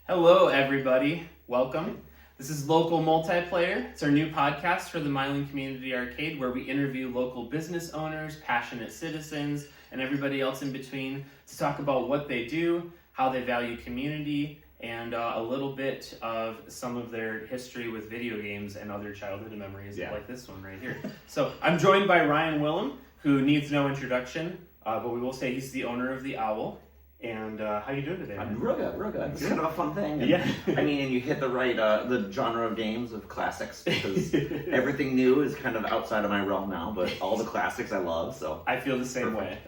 Hello, everybody. Welcome. This is Local Multiplayer. It's our new podcast for the Milan Community Arcade, where we interview local business owners, passionate citizens, and everybody else in between to talk about what they do, how they value community, and a little bit of some of their history with video games and other childhood memories, like this one right here. So I'm joined by Ryan Wilman, who needs no introduction, but we will say he's the owner of The Owl. And how you doing today, man? I'm real good. It's kind of a fun thing. And, I mean, and you hit the right, the genre of games of classics, because everything new is kind of outside of my realm now, but all the classics I love, so. I feel the same way.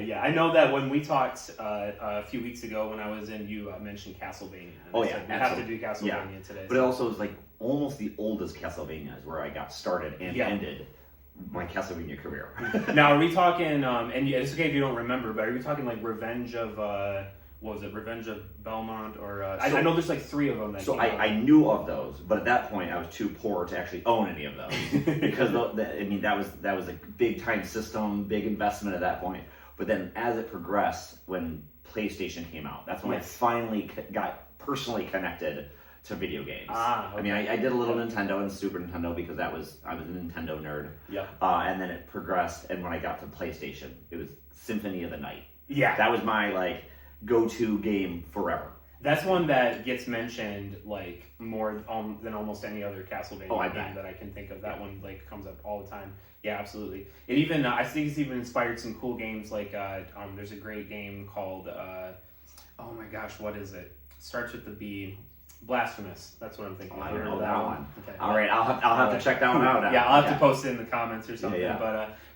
Yeah, I know that when we talked a few weeks ago when I was in, you mentioned Castlevania. And we have to do Castlevania today. But it also is like almost the oldest Castlevania is where I got started and ended my Castlevania career. Now, are we talking, and it's okay if you don't remember, but are we talking like Revenge of, what was it, Revenge of Belmont, or, I know there's like 3 of them. I knew of those, but at that point I was too poor to actually own any of those, because that was a big time system, big investment at that point. But then as it progressed, when PlayStation came out, that's when I finally got personally connected to video games. I mean, I did a little Nintendo and Super Nintendo because I was a Nintendo nerd. And then it progressed, and when I got to PlayStation, it was Symphony of the Night. That was my go-to game forever. That's one that gets mentioned more than almost any other Castlevania game that I can think of. That one comes up all the time. Yeah, absolutely. It even I think it's even inspired some cool games. There's a great game called oh my gosh, what is it? Starts with the B. Blasphemous. That's what I'm thinking. I don't know that one. Okay. All right, I'll have to check that one out. I'll have to post it in the comments or something.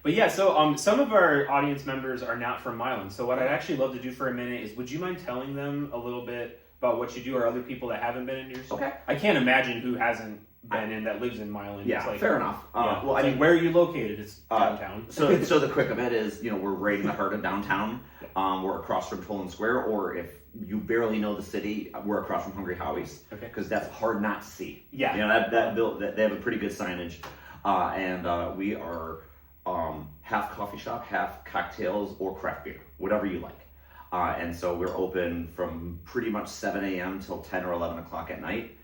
But yeah. So some of our audience members are not from Milan. So what I'd actually love to do for a minute is, would you mind telling them a little bit about what you do, or other people that haven't been in your store? Okay. I can't imagine who hasn't been in that lives in Milan. Yeah, fair enough. Well, I mean, where are you located? It's downtown. So the quick of it is, we're right in the heart of downtown. We're across from Toland Square, or if you barely know the city, we're across from Hungry Howie's, because that's hard not to see. They have a pretty good signage, and we are half coffee shop, half cocktails or craft beer, whatever you like. And so we're open from pretty much 7 a.m. till 10 or 11 o'clock at night,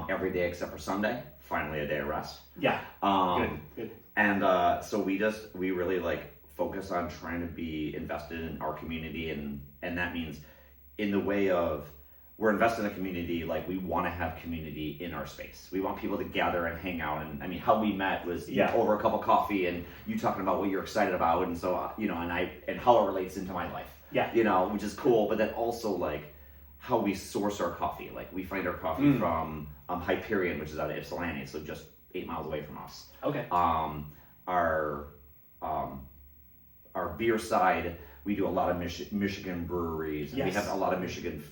every day except for Sunday. Finally, a day of rest. Good. And so we really focus on trying to be invested in our community, and that means in the way of, we're invested in the community, we want to have community in our space. We want people to gather and hang out, and I mean, how we met was over a cup of coffee and you talking about what you're excited about, and so and how it relates into my life. Which is cool. But then also how we source our coffee. We find our coffee from Hyperion, which is out of Ypsilanti, so just 8 miles away from us. Our beer side, we do a lot of Michigan breweries, and we have a lot of Michigan,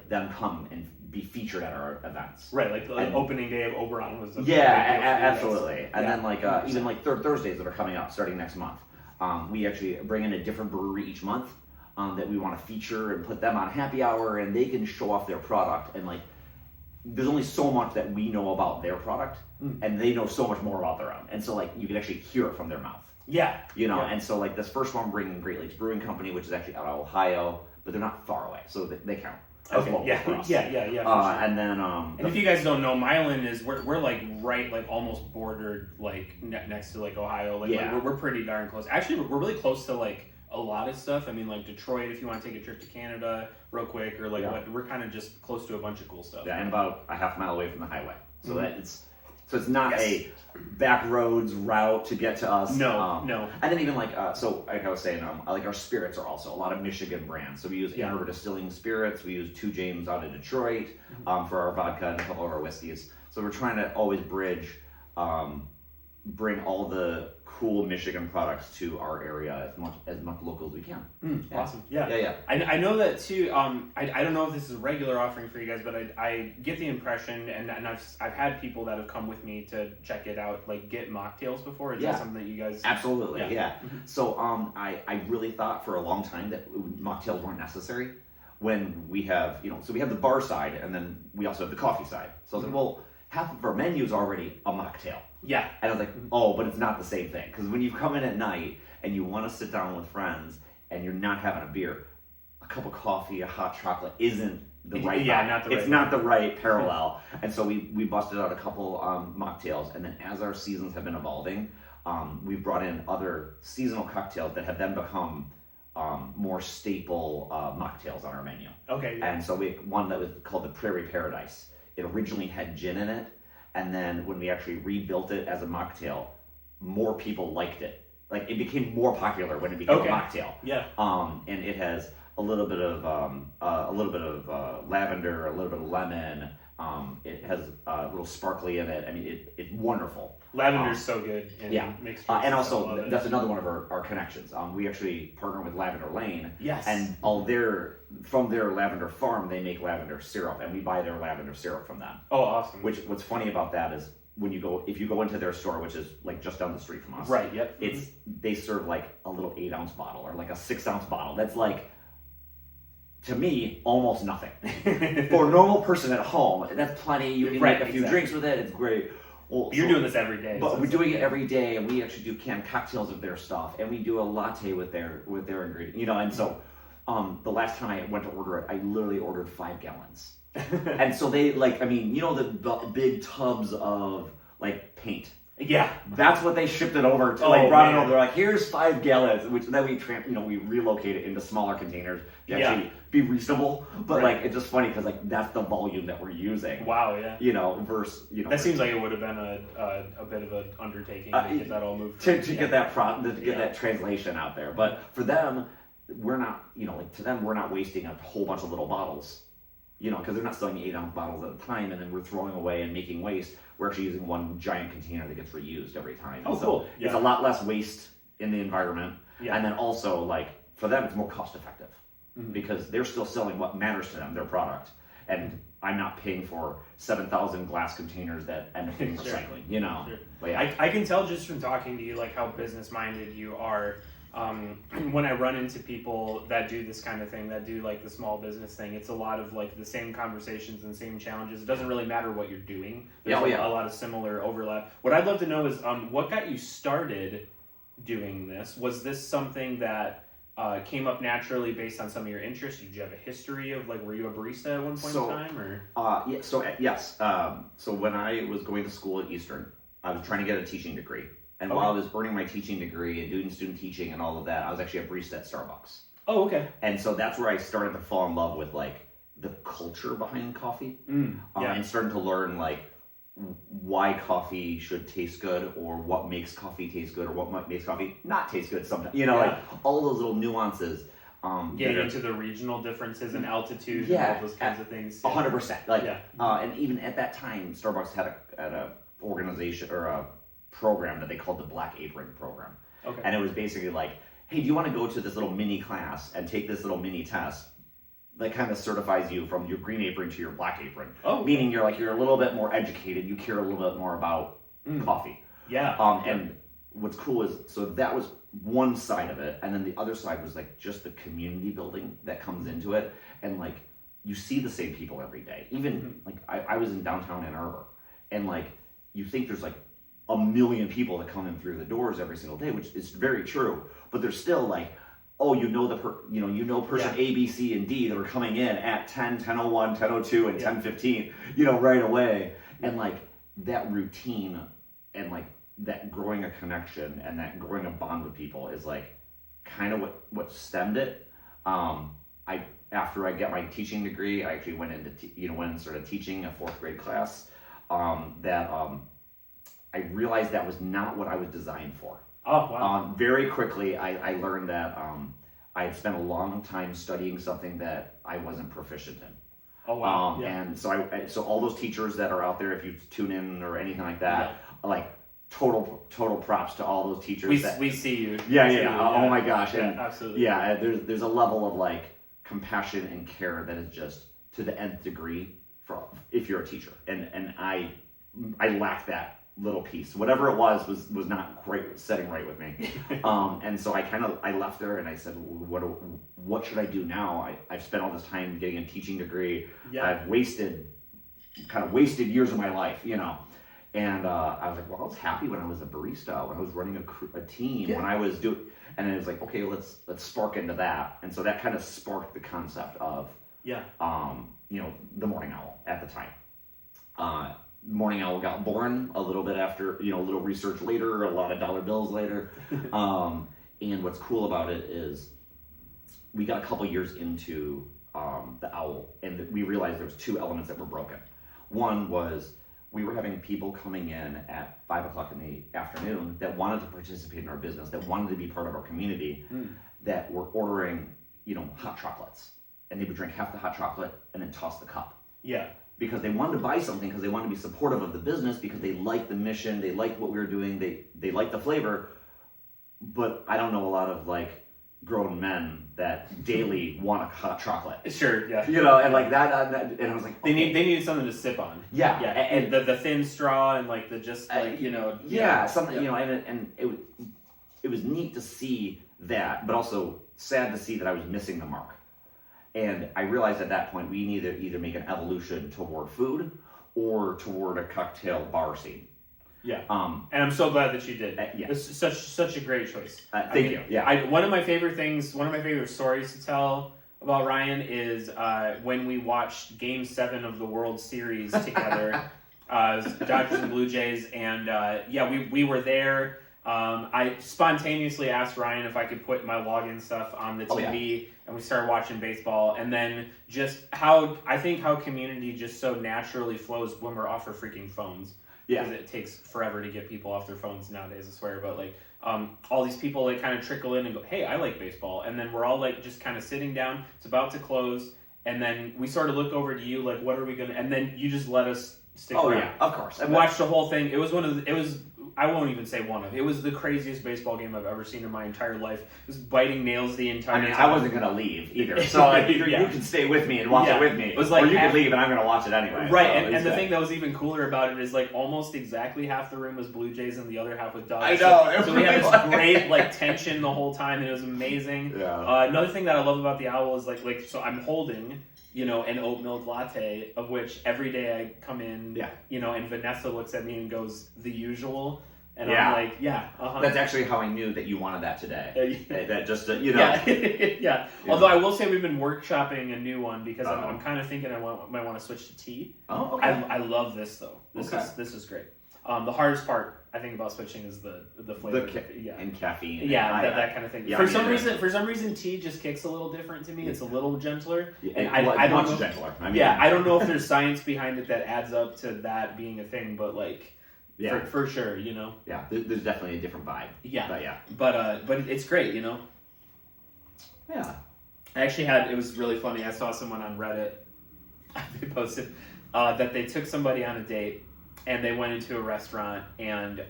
them come and be featured at our events. Right, opening day of Oberon was absolutely. And then even Third Thursdays that are coming up starting next month. We actually bring in a different brewery each month that we want to feature and put them on happy hour, and they can show off their product. And there's only so much that we know about their product, and they know so much more about their own. And so you can actually hear it from their mouth. And so this first one, bringing Great Lakes Brewing Company, which is actually out of Ohio, but they're not far away, so they count. And then and if you guys don't know, Milan is we're right almost bordered next to Ohio. We're pretty darn close. Actually, we're really close to a lot of stuff. I mean, Detroit, if you want to take a trip to Canada real quick, or we're kind of just close to a bunch of cool stuff. And about a half mile away from the highway, so that it's not a back roads route to get to us. No. And then even so like I was saying, our spirits are also a lot of Michigan brands. So we use Ann Arbor Distilling Spirits. We use Two James out of Detroit for our vodka and a couple of our whiskeys. So we're trying to always bring all the cool Michigan products to our area as much local as we can. Awesome. Yeah. I know that too. I don't know if this is a regular offering for you guys, but I get the impression, and I've had people that have come with me to check it out, get mocktails before. Is that something that you guys? Absolutely. Yeah. So I really thought for a long time that mocktails weren't necessary. When we have so we have the bar side, and then we also have the coffee side. So I was like, well, half of our menu is already a mocktail. Yeah. And I was like, oh, but it's not the same thing. Because when you come in at night and you want to sit down with friends and you're not having a beer, a cup of coffee, a hot chocolate isn't the right. It's not the right parallel. And so we busted out a couple mocktails, and then as our seasons have been evolving, we've brought in other seasonal cocktails that have then become more staple mocktails on our menu. Okay. Yeah. And so one that was called the Prairie Paradise. It originally had gin in it, and then when we actually rebuilt it as a mocktail, more people liked it. Like, it became more popular when it became a mocktail. Yeah. And it has a little bit of lavender, a little bit of lemon. It has a little sparkly in it. I mean, it's wonderful. Lavender's so good. And also, that's another one of our connections. We actually partner with Lavender Lane. Yes. And from their lavender farm, they make lavender syrup, and we buy their lavender syrup from them. Oh, awesome. What's funny about that is if you go into their store, which is like just down the street from us. Right, yep. They serve like a little 8-ounce bottle or like a 6-ounce bottle. That's like, to me, almost nothing. For a normal person at home, that's plenty. You can make a few drinks with it. It's great. Well, you're doing this every day. But we're doing it every day, and we actually do canned cocktails of their stuff, and we do a latte with their ingredients. And so the last time I went to order it, I literally ordered 5 gallons. And so they the big tubs of like paint. Yeah, that's what they shipped it over to. Brought it over. They're like, here's 5 gallons, which then we relocate it into smaller containers to actually be reasonable. But it's just funny because that's the volume that we're using. Wow, yeah. Versus that seems like it would have been a bit of an undertaking to get that all moved. To get that translation out there. But for them, we're not to them we're not wasting a whole bunch of little bottles. Because they're not selling 8-ounce bottles at a time, and then we're throwing away and making waste. We're actually using one giant container that gets reused every time. Oh, cool. Yeah. It's a lot less waste in the environment. Yeah. And then also, for them, it's more cost effective. Mm-hmm. Because they're still selling what matters to them, their product. And I'm not paying for 7,000 glass containers that end up being recycling, Sure. But yeah. I can tell just from talking to you, how business-minded you are. When I run into people that do this kind of thing, that do the small business thing, it's a lot of the same conversations and same challenges. It doesn't really matter what you're doing. There's a lot of similar overlap. What I'd love to know is what got you started doing this? Was this something that came up naturally based on some of your interests? Did you have a history of were you a barista at one point in time? Or Yes. So when I was going to school at Eastern, I was trying to get a teaching degree. And while I was earning my teaching degree and doing student teaching and all of that, I was actually a barista at Starbucks. Oh, okay. And so that's where I started to fall in love with the culture behind coffee, and starting to learn why coffee should taste good, or what makes coffee taste good, or what makes coffee not taste good sometimes. All those little nuances. Getting into the regional differences in altitude and all those kinds of things. 100%. And even at that time, Starbucks had a organization or a program that they called the Black Apron program. Okay. And it was basically hey, do you want to go to this little mini class and take this little mini test that kind of certifies you from your green apron to your black apron? Oh, meaning you're a little bit more educated, you care a little bit more about coffee. Yeah. And what's cool is, so that was one side of it, and then the other side was just the community building that comes into it, and you see the same people every day. Even I was in downtown Ann Arbor, and you think there's 1 million people that come in through the doors every single day, which is very true. But there's still person A, B, C, and D that are coming in at 10, 10:01, 10:02, and 10:15, right away. And that routine and that growing a connection and that growing a bond with people is kind of what stemmed it. After I got my teaching degree, I actually went and started teaching a 4th grade class. I realized that was not what I was designed for. Oh, wow. Very quickly, I learned that I had spent a long time studying something that I wasn't proficient in. Oh, wow. And so all those teachers that are out there, if you tune in or anything like that, total props to all those teachers. We see you. Yeah. Oh my gosh. And absolutely. Yeah, there's a level of compassion and care that is just to the nth degree if you're a teacher. And I lack that little piece. Whatever it was not quite setting right with me. And so I left there and I said, what should I do now? I've spent all this time getting a teaching degree. Yeah. I've wasted kind of wasted years of my life, And I was like, well, I was happy when I was a barista, when I was running a team, when I was doing, and it was like, okay, let's spark into that. And so that kind of sparked the concept of, the Morning Owl at the time. Morning Owl got born a little bit after, a little research later, a lot of dollar bills later. And what's cool about it is we got a couple years into the Owl, and we realized there was two elements that were broken. One was we were having people coming in at 5 o'clock in the afternoon that wanted to participate in our business, that wanted to be part of our community, that were ordering, hot chocolates. And they would drink half the hot chocolate and then toss the cup. Yeah. Because they wanted to buy something, because they wanted to be supportive of the business, because they liked the mission, they liked what we were doing, they liked the flavor. But I don't know a lot of grown men that daily want a hot chocolate. Sure, yeah. And like that, and I was like, okay. They needed something to sip on. Yeah. And the thin straw and something, and it was neat to see that, but also sad to see that I was missing the mark. And I realized at that point we need to either make an evolution toward food or toward a cocktail bar scene. Yeah. And I'm so glad that you did. Yeah. It's such a great choice. Thank you. Yeah. One of my favorite stories to tell about Ryan is when we watched Game 7 of the World Series together, Dodgers and Blue Jays, and we were there. I spontaneously asked Ryan if I could put my login stuff on the TV, and we started watching baseball. And then just how community just so naturally flows when we're off our freaking phones. Yeah, because it takes forever to get people off their phones nowadays, I swear. But all these people kind of trickle in and go, "Hey, I like baseball," and then we're all just kind of sitting down. It's about to close, and then we sort of look over to you like, "What are we gonna?" And then you just let us stick around. Oh yeah, of course. I watched the whole thing. It was I won't even say one of. It was the craziest baseball game I've ever seen in my entire life. It was biting nails the entire time. I wasn't going to leave either. So either you can stay with me and watch it with me, or you can leave and I'm going to watch it anyway. Right, so and the thing that was even cooler about it is almost exactly half the room was Blue Jays and the other half was Dodgers. I know. So we had this great tension the whole time, and it was amazing. Yeah. Another thing that I love about the Owl is so I'm holding an oat milk latte, of which every day I come in, and Vanessa looks at me and goes, "The usual." And I'm like, That's actually how I knew that you wanted that today. That just, Yeah. Although I will say we've been workshopping a new one because I'm kind of thinking I might want to switch to tea. Oh, okay. I love this though. This is great. The hardest part I think about switching is the flavor. And caffeine. Yeah, that kind of thing. Yeah, for some reason, tea just kicks a little different to me. It's a little gentler. And I don't know. Gentler. I don't know if there's science behind it that adds up to that being a thing, but Yeah, for sure, Yeah, there's definitely a different vibe. Yeah, but it's great, Yeah. I actually it was really funny. I saw someone on Reddit. They posted that they took somebody on a date and they went into a restaurant and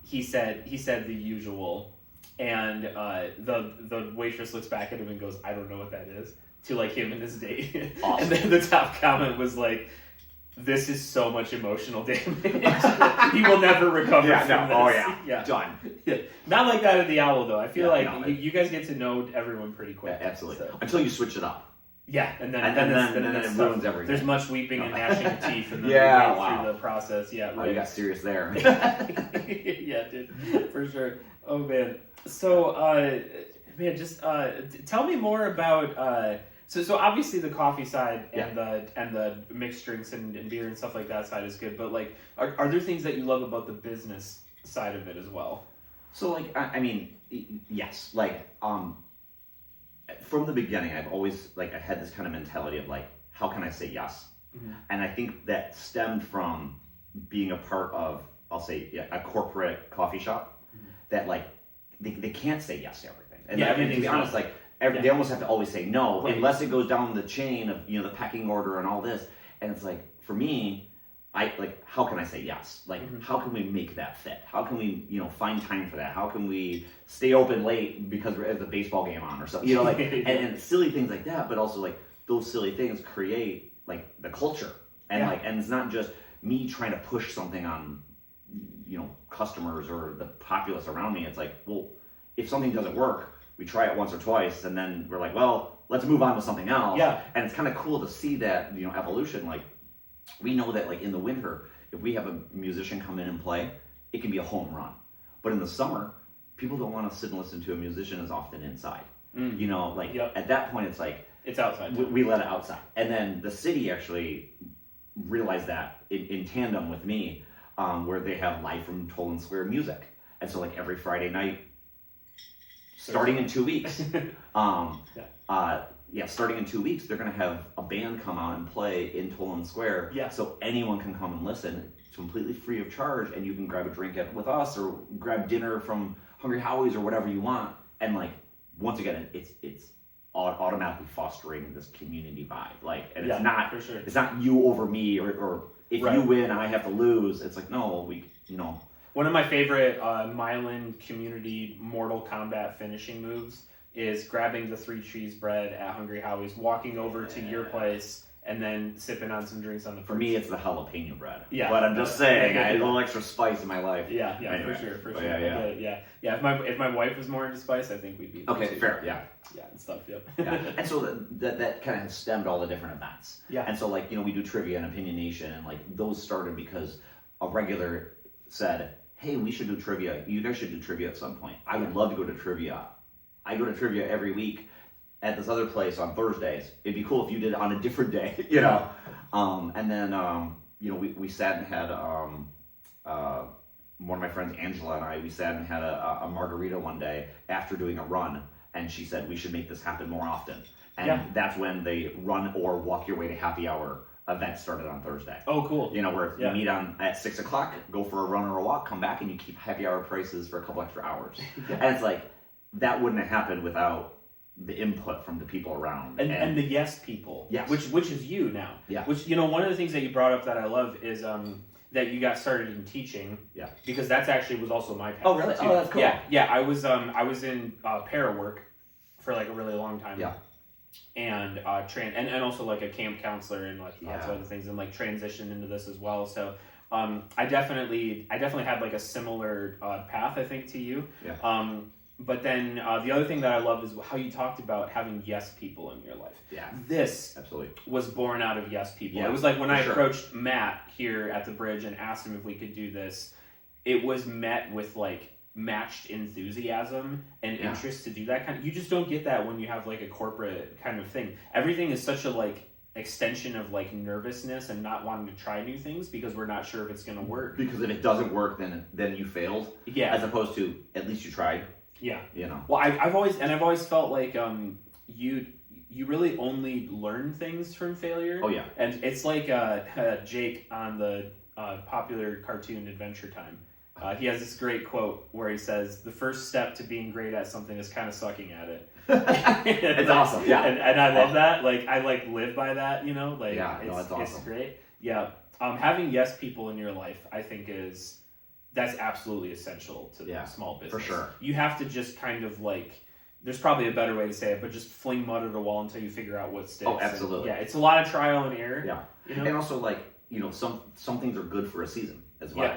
he said the usual, and the waitress looks back at him and goes, "I don't know what that is," to him and his date. Awesome. And then the top comment was like, "This is so much emotional damage. He will never recover from this." Oh yeah. Done. Yeah. Not like that at the Owl though. I feel you guys get to know everyone pretty quick. Yeah, absolutely. So. Until you switch it up. Yeah, and then it ruins everything. There's much weeping and gnashing of teeth, and then through the process. Yeah, right. You got serious there. Yeah, dude, for sure. Oh man. So, just tell me more about. So obviously the coffee side and the mixed drinks and beer and stuff like that side is good, but are there things that you love about the business side of it as well? So yes, from the beginning I've always I had this kind of mentality of how can I say yes? Mm-hmm. And I think that stemmed from being a part of, I'll say, a corporate coffee shop, mm-hmm. that they can't say yes to everything. And to be honest, they almost have to always say no, unless it goes down the chain of the pecking order and all this. And it's for me, how can I say yes? Mm-hmm. How can we make that fit? How can we find time for that? How can we stay open late because there's a baseball game on or something? And silly things like that. But also those silly things create the culture, and and it's not just me trying to push something on customers or the populace around me. It's well, if something doesn't work, we try it once or twice, and then we're well, let's move on to something else. Yeah. And it's kind of cool to see that, evolution. we know that like in the winter, if we have a musician come in and play, it can be a home run. But in the summer, people don't want to sit and listen to a musician as often inside. You know, like at that point, it's like it's outside. We let it outside, and then the city actually realized that in tandem with me, where they have live from Toland Square music, and so like every Friday night, starting in 2 weeks, starting in 2 weeks, they're gonna have a band come out and play in Toland Square, so anyone can come and listen. It's completely free of charge, and you can grab a drink with us or grab dinner from Hungry Howie's or whatever you want, and like. Once again, it's automatically fostering this community vibe. Like, and it's not for sure. It's not you over me, or if you win, I have to lose. It's like no, One of my favorite Milan community Mortal Kombat finishing moves is grabbing the 3 cheese bread at Hungry Howie's, walking over to your place, and then sipping on some drinks on the. For me, it's the jalapeno bread. Yeah, but I'm just saying, I had a little extra spice in my life. Yeah, anyway. for sure. Yeah. If my wife was more into spice, I think we'd be okay. Fair, and stuff. Yep. And so that kind of stemmed all the different events. Yeah. And so like we do trivia and Opinion Nation, and like those started because a regular said, "Hey, we should do trivia. You guys should do trivia at some point. I would love to go to trivia. I go to trivia every week." At this other place on Thursdays. It'd be cool if you did it on a different day, And then, we sat and had one of my friends, Angela, and we sat and had a margarita one day after doing a run, and she said we should make this happen more often. And that's when the run or walk your way to happy hour event started on Thursday. Oh, cool. Where you meet at 6 o'clock, go for a run or a walk, come back, and you keep happy hour prices for a couple extra hours. And it's like that wouldn't have happened without the input from the people around and the yes people, which is you now. Which one of the things that you brought up that I love is that you got started in teaching. Because that's actually was also my path. Oh really? Too. Oh, that's cool. Yeah. I was in para work for like a really long time. And and also like a camp counselor and like lots of other things, and like transitioned into this as well. So I definitely had like a similar path, I think, to you. But then the other thing that I love is how you talked about having yes people in your life. This absolutely was born out of yes people. It was like when I approached Matt here at the bridge and asked him if we could do this, it was met with like matched enthusiasm and interest to do that kind of. You just don't get that when you have like a corporate kind of thing. Everything is such a like extension of like nervousness and not wanting to try new things because we're not sure if it's going to work. Because if it doesn't work, then you failed. As opposed to at least you tried. Well, I've always felt like you really only learn things from failure. Oh yeah. And it's like Jake on the popular cartoon Adventure Time. He has this great quote where he says, "The first step to being great at something is kind of sucking at it." It's awesome. Yeah. And I love that. Like I like live by that. Like that's awesome. It's great. Yeah. Having yes people in your life, I think that's absolutely essential to small business. For sure. You have to just kind of like, there's probably a better way to say it, but just fling mud at a wall until you figure out what sticks. Oh, absolutely. And, it's a lot of trial and error. And also like, some things are good for a season as well.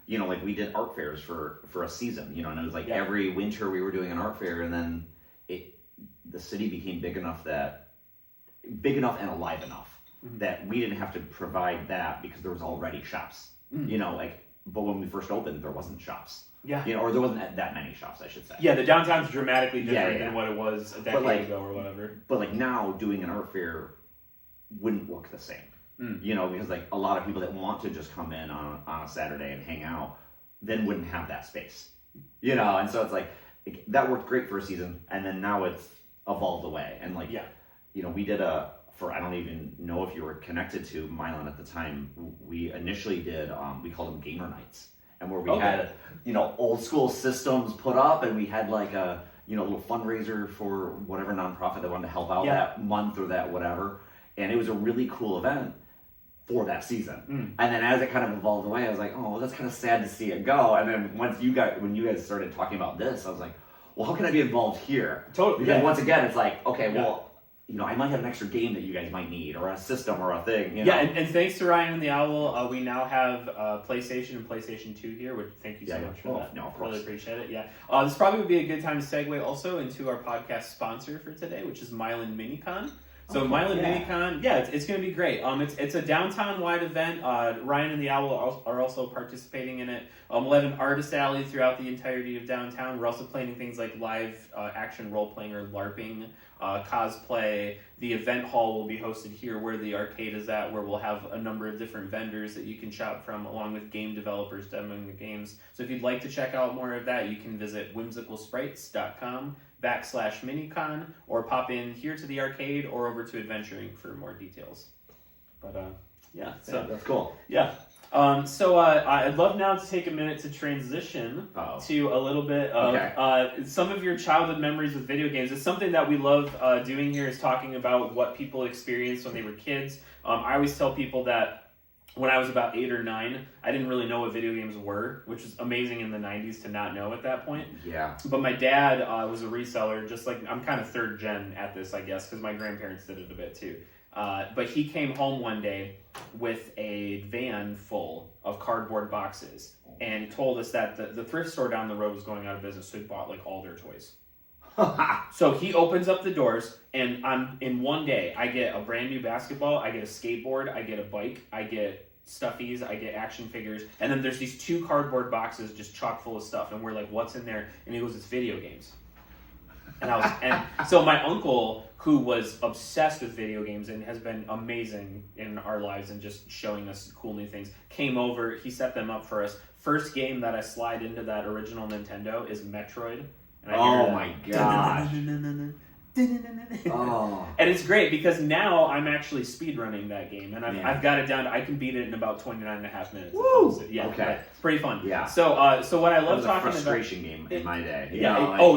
Like we did art fairs for a season, and it was like every winter we were doing an art fair, and then the city became big enough and alive enough that we didn't have to provide that because there was already shops, but when we first opened, there wasn't shops. Or there wasn't that many shops, I should say. The downtown's dramatically different than what it was a decade ago or whatever. But like now, doing an art fair wouldn't work the same. Because like a lot of people that want to just come in on a Saturday and hang out, then wouldn't have that space. And so it's like that worked great for a season, and then now it's evolved away. And like we did I don't even know if you were connected to Milan at the time. We initially did, we called them gamer nights, and where we had, old school systems put up, and we had like a, little fundraiser for whatever nonprofit that wanted to help out that month or that whatever. And it was a really cool event for that season. And then as it kind of evolved away, I was like, oh, well, that's kind of sad to see it go. And then when you guys started talking about this, I was like, well, how can I be involved here? Totally. Because once again, it's like, okay, well, I might have an extra game that you guys might need, or a system, or a thing. And thanks to Ryan and the Owl, we now have PlayStation and PlayStation 2 here, which thank you so much for that. No, of course. Really appreciate it, this probably would be a good time to segue also into our podcast sponsor for today, which is Milan Minicon. So Milan MiniCon, it's going to be great. It's a downtown-wide event. Ryan and the Owl are also participating in it. We'll have an artist alley throughout the entirety of downtown. We're also planning things like live action role-playing or LARPing, cosplay. The event hall will be hosted here where the arcade is at, where we'll have a number of different vendors that you can shop from, along with game developers demoing the games. So if you'd like to check out more of that, you can visit whimsicalsprites.com/minicon, or pop in here to the arcade or over to Adventuring for more details. But so that's cool. Yeah. So I'd love now to take a minute to transition to a little bit of some of your childhood memories with video games. It's something that we love doing here, is talking about what people experienced when they were kids. I always tell people that when I was about 8 or 9, I didn't really know what video games were, which is amazing in the 90s to not know at that point. Yeah. But my dad was a reseller, just like I'm kind of third gen at this, I guess, because my grandparents did it a bit too. But he came home one day with a van full of cardboard boxes and told us that the thrift store down the road was going out of business, so he bought like all their toys. So he opens up the doors, and in one day, I get a brand new basketball, I get a skateboard, I get a bike, I get stuffies, I get action figures, and then there's these 2 cardboard boxes just chock full of stuff, and we're like, what's in there? And he goes, it's video games. And so my uncle, who was obsessed with video games and has been amazing in our lives and just showing us cool new things, came over, he set them up for us. First game that I slide into that original Nintendo is Metroid. Oh my god. And it's great because now I'm actually speedrunning that game, and I've got it down. I can beat it in about 29 and a half minutes. Woo! Yeah, okay. It's pretty fun. Yeah. So what I love talking about... It was a frustration game in my day.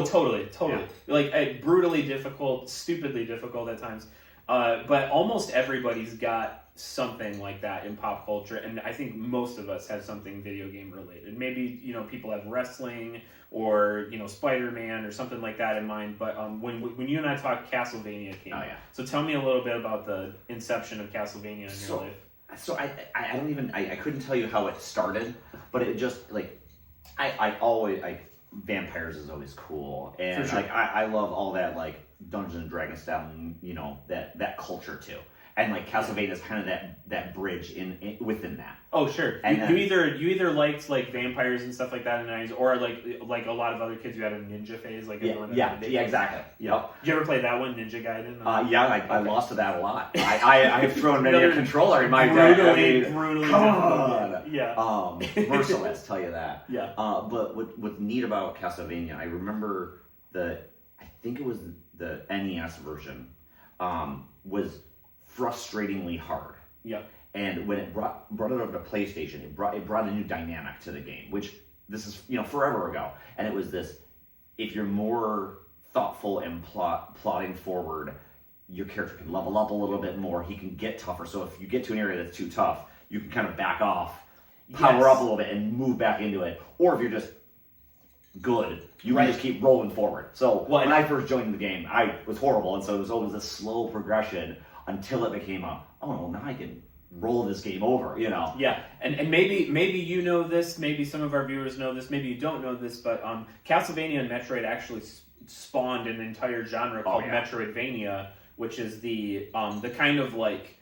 Totally. Yeah. Like brutally difficult, stupidly difficult at times. But almost everybody's got something like that in pop culture, and I think most of us have something video game related. Maybe people have wrestling or Spider-Man or something like that in mind. But when you and I talked, Castlevania came. Oh yeah. So tell me a little bit about the inception of Castlevania in your life. So I don't even I couldn't tell you how it started, but it just like I always vampires is always cool, and For sure. like I love all that like Dungeons and Dragons style, that culture too. And like Castlevania is kind of that bridge in within that. Oh sure. And you either liked like vampires and stuff like that in the 90s, or like a lot of other kids who had a ninja phase, like exactly. Yep. Did you ever play that one, Ninja Gaiden? I lost to that a lot. I have thrown many a controller in my day. Brutally. Come on. Yeah. Merciless, tell you that. Yeah. But what's neat about Castlevania, I remember I think it was the NES version, was frustratingly hard. Yep. And when it brought it over to PlayStation, it brought a new dynamic to the game, which this is forever ago. And it was this: if you're more thoughtful and plotting forward, your character can level up a little bit more. He can get tougher. So if you get to an area that's too tough, you can kind of back off, power up a little bit, and move back into it. Or if you're just good, you can just keep rolling forward. So when I first joined the game, I was horrible, and so it was always a slow progression until it became now I can roll this game over, Yeah, and maybe you know this, maybe some of our viewers know this, maybe you don't know this, but Castlevania and Metroid actually spawned an entire genre called Metroidvania, which is the kind of like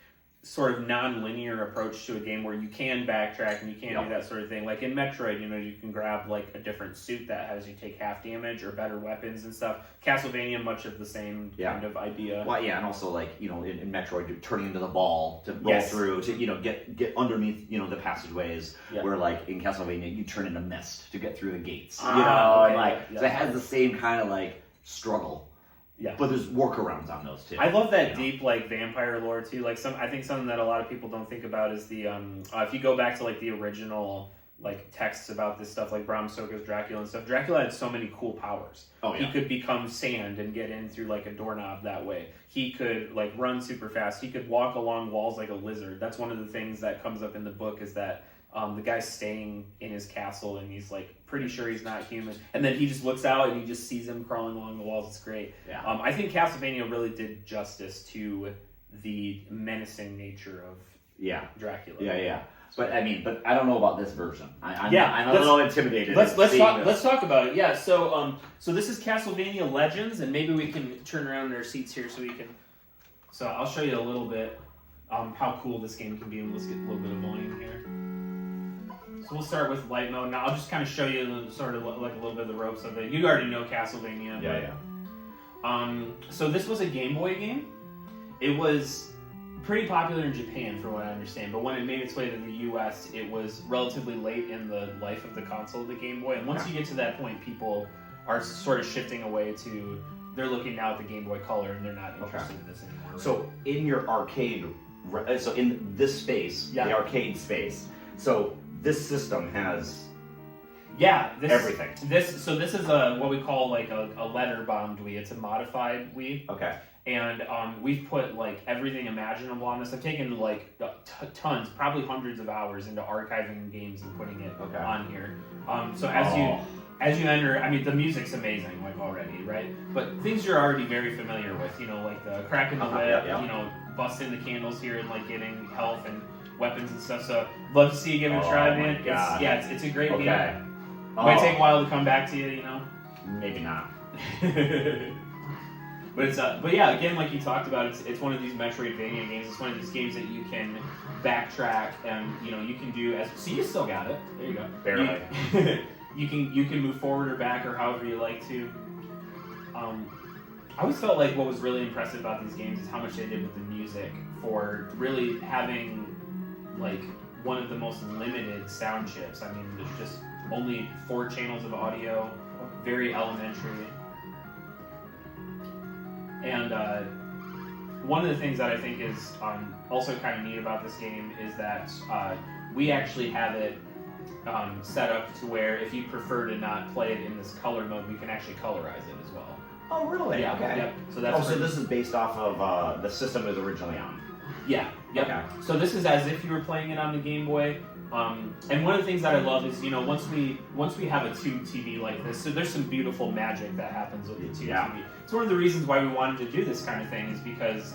sort of non-linear approach to a game where you can backtrack and you can do that sort of thing. Like in Metroid, you can grab like a different suit that has you take half damage or better weapons and stuff. Castlevania, much of the same kind of idea. Well, yeah, and also like, in Metroid, you're turning into the ball to roll through, to, get underneath, the passageways, where like in Castlevania, you turn into mist to get through the gates, so it has the same kind of like struggle. Yeah, but there's workarounds on those too. I love that deep like vampire lore too. Like I think something that a lot of people don't think about is the if you go back to like the original like texts about this stuff, like Bram Stoker's Dracula and stuff. Dracula had so many cool powers. He could become sand and get in through like a doorknob that way. He could like run super fast. He could walk along walls like a lizard. That's one of the things that comes up in the book, is that the guy's staying in his castle and he's like pretty sure he's not human, and then he just looks out and he just sees him crawling along the walls. It's great. I think Castlevania really did justice to the menacing nature of Dracula. But I don't know about this version. I'm a little intimidated. Let's talk about it. Yeah. So this is Castlevania Legends, and maybe we can turn around in our seats here so we can So I'll show you a little bit how cool this game can be, and let's get a little bit of volume here. So we'll start with light mode. Now I'll just kind of show you sort of like a little bit of the ropes of it. You already know Castlevania. Yeah. So this was a Game Boy game. It was pretty popular in Japan, from what I understand, but when it made its way to the US, it was relatively late in the life of the console of the Game Boy. And once you get to that point, people are sort of shifting away to, they're looking now at the Game Boy Color, and they're not interested in this anymore. Right? So in your arcade, so in this space, the arcade space, so this system has everything. This is what we call like a letter bombed Wii. It's a modified Wii. Okay. And we've put like everything imaginable on this. I've taken like tons, probably hundreds of hours into archiving games and putting it on here. So as you enter, I mean, the music's amazing, like already, right? But things you're already very familiar with, you know, like the cracking the whip, you know, busting the candles here and like getting health and weapons and stuff. So love to see you give it a try, man. It's a great game. Might take a while to come back to you, you know. Maybe not. But yeah, again, like you talked about, it's one of these Metroidvania games. It's one of these games that you can backtrack and you know you can do as. So you still got it. There you go. Barely. You can move forward or back or however you like to. I always felt like what was really impressive about these games is how much they did with the music for really having like one of the most limited sound chips. I mean, there's just only 4 channels of audio, very elementary. And one of the things that I think is also kind of neat about this game is that we actually have it set up to where if you prefer to not play it in this color mode, we can actually colorize it as well. Oh, really? Yeah. Okay. Yep. So that's so this is based off of the system it was originally on. Yeah. Yep. Okay. So this is as if you were playing it on the Game Boy. And one of the things that I love is, you know, once we have a tube TV like this, so there's some beautiful magic that happens with the tube TV. It's one of the reasons why we wanted to do this kind of thing is because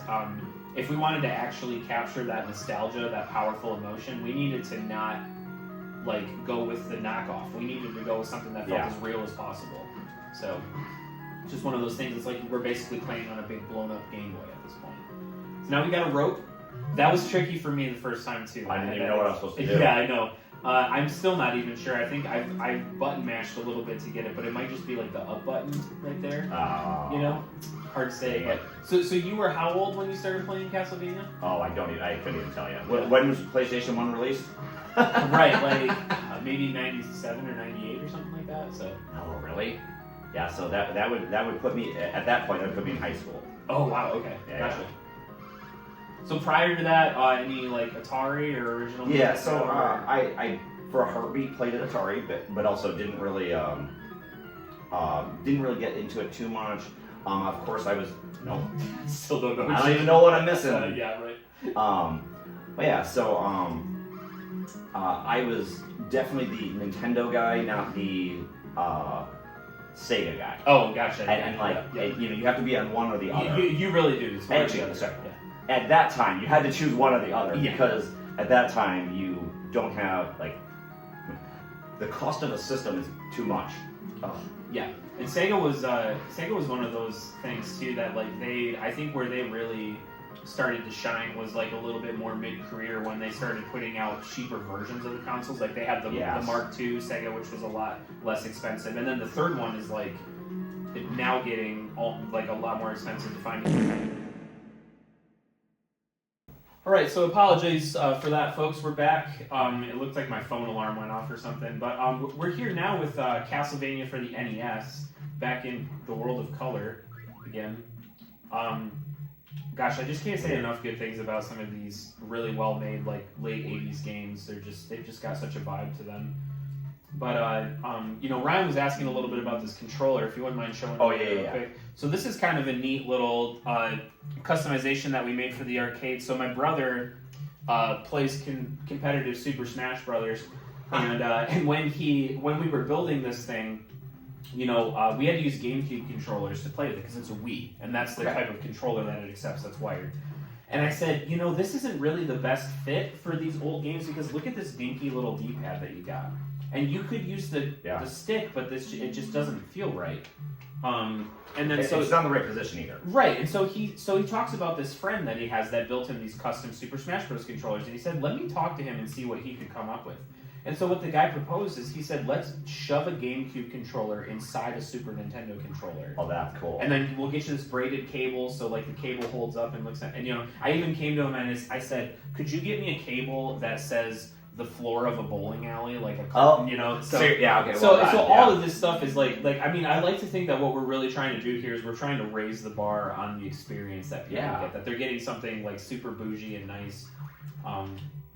if we wanted to actually capture that nostalgia, that powerful emotion, we needed to not like go with the knockoff. We needed to go with something that felt as real as possible. So it's just one of those things. It's like we're basically playing on a big blown up Game Boy at this point. So now we got a rope. That was tricky for me the first time too. I didn't even know what I was supposed to do. Yeah, I know. I'm still not even sure. I think I've button mashed a little bit to get it, but it might just be like the up button right there. You know, hard to say. But so you were how old when you started playing Castlevania? Oh, I couldn't even tell you. When was PlayStation 1 released? Right, like maybe 97 or 98 or something like that. So. Oh, really? Yeah. So that would put me at that point. That would put me in high school. Oh wow. Okay. Gotcha. So prior to that, any like Atari or original? Yeah, so I for a heartbeat played at Atari, but also didn't really get into it too much. Of course, I was still don't know. I don't even know what I'm missing. Yeah, right. But yeah, so I was definitely the Nintendo guy, not the Sega guy. Oh, gotcha. And you have to be on one or the other. You really do. Actually, sorry. At that time, you had to choose one or the other because at that time you don't have the cost of a system is too much. Oh. Yeah, and Sega was one of those things too that I think where they really started to shine was like a little bit more mid-career when they started putting out cheaper versions of the consoles. Like they had the Mark II Sega, which was a lot less expensive, and then the third one is like now getting a lot more expensive to find. All right, so apologies for that, folks. We're back. It looked like my phone alarm went off or something, but we're here now with Castlevania for the NES, back in the world of color again. Gosh, I just can't say enough good things about some of these really well-made, like late '80s games. They've just got such a vibe to them. But Ryan was asking a little bit about this controller. If you wouldn't mind showing. Oh yeah. Quick. So this is kind of a neat little customization that we made for the arcade. So my brother plays competitive Super Smash Brothers, and when we were building this thing, we had to use GameCube controllers to play with it because it's a Wii, and that's the type of controller that it accepts that's wired. And I said, this isn't really the best fit for these old games because look at this dinky little D-pad that you got. And you could use the stick, but it just doesn't feel right. And then so it's not in the right position either. Right, and so he talks about this friend that he has that built him these custom Super Smash Bros. Controllers, and he said, let me talk to him and see what he could come up with. And so what the guy proposed is, he said, let's shove a GameCube controller inside a Super Nintendo controller. Oh, that's cool. And then we'll get you this braided cable, so like the cable holds up and looks at, and I even came to him and I said, could you get me a cable that says the floor of a bowling alley, like a curtain, So yeah, okay. So all of this stuff is like I mean, I like to think that what we're really trying to do here is we're trying to raise the bar on the experience that people get, that they're getting something like super bougie and nice.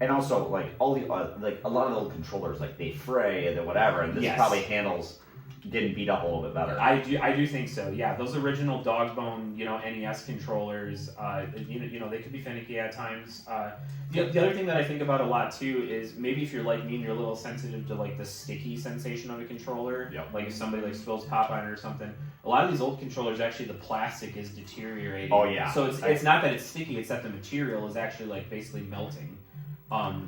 And also, like all the like a lot of the old controllers, like they fray and whatever, and this probably handles getting beat up a little bit better. I do think so. Yeah, those original dog bone, NES controllers, they could be finicky at times. The other thing that I think about a lot too is maybe if you're like me and you're a little sensitive to like the sticky sensation of a controller, like if somebody like spills pop on it or something. A lot of these old controllers, actually, the plastic is deteriorating. Oh yeah. So it's not that it's sticky; it's that the material is actually like basically melting.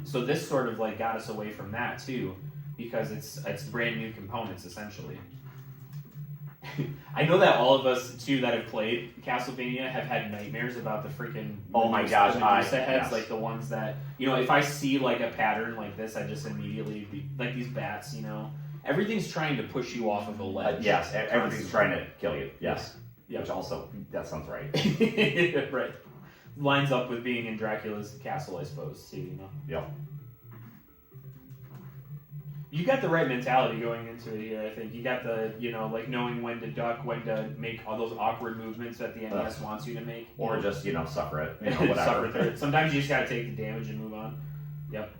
So this sort of like got us away from that too, because it's brand new components essentially. I know that all of us too that have played Castlevania have had nightmares about the freaking Medusa heads, like the ones that if I see like a pattern like this, I just immediately like these bats. Everything's trying to push you off of a ledge. Yes, everything's trying to kill you. Yes, which also that sounds right. Right. Lines up with being in Dracula's castle, I suppose, too, Yep. You got the right mentality going into it here, I think. You got the, like knowing when to duck, when to make all those awkward movements that the NES wants you to make. Or just, suffer it, whatever. Suffer through it. Sometimes you just gotta take the damage and move on. Yep.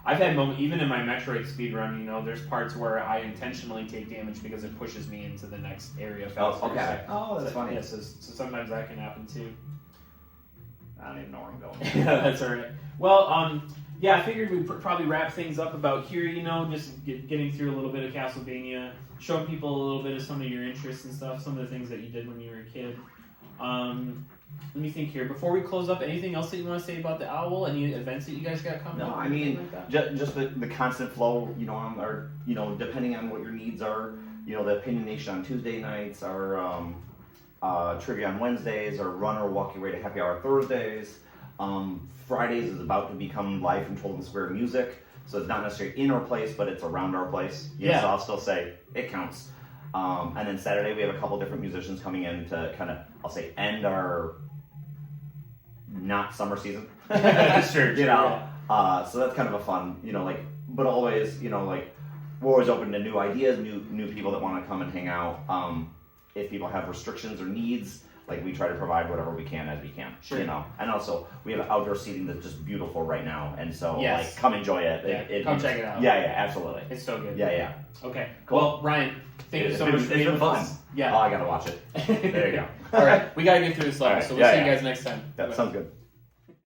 I've had moments, even in my Metroid speedrun, there's parts where I intentionally take damage because it pushes me into the next area faster. Oh, okay. That's funny. Yeah, so sometimes that can happen too. I don't even know where I'm going. Yeah, that's all right. Well, I figured we'd probably wrap things up about here, just getting through a little bit of Castlevania, showing people a little bit of some of your interests and stuff, some of the things that you did when you were a kid. Let me think here. Before we close up, anything else that you want to say about the Owl? Any events that you guys got coming up? No, I mean, just the constant flow, or, depending on what your needs are, the Opinionation on Tuesday nights, our trivia on Wednesdays, or run or walk your way to happy hour Thursdays. Fridays is about to become live from Toland Square music, so it's not necessarily in our place, but it's around our place. So I'll still say it counts. And then Saturday we have a couple different musicians coming in to kind of, I'll say, end our not summer season. Sure. So that's kind of a fun, but always, we're always open to new ideas, new people that want to come and hang out. If people have restrictions or needs, like we try to provide whatever we can as we can. Sure. And also we have outdoor seating that's just beautiful right now, and so like come enjoy it. Come check it out. Yeah, absolutely. It's so good. Yeah. Okay. Cool. Well, Ryan, thank you so much for being with us. Yeah. Oh, I gotta watch it. There you go. All right, we gotta get through this level, so we'll see you guys next time. That sounds good.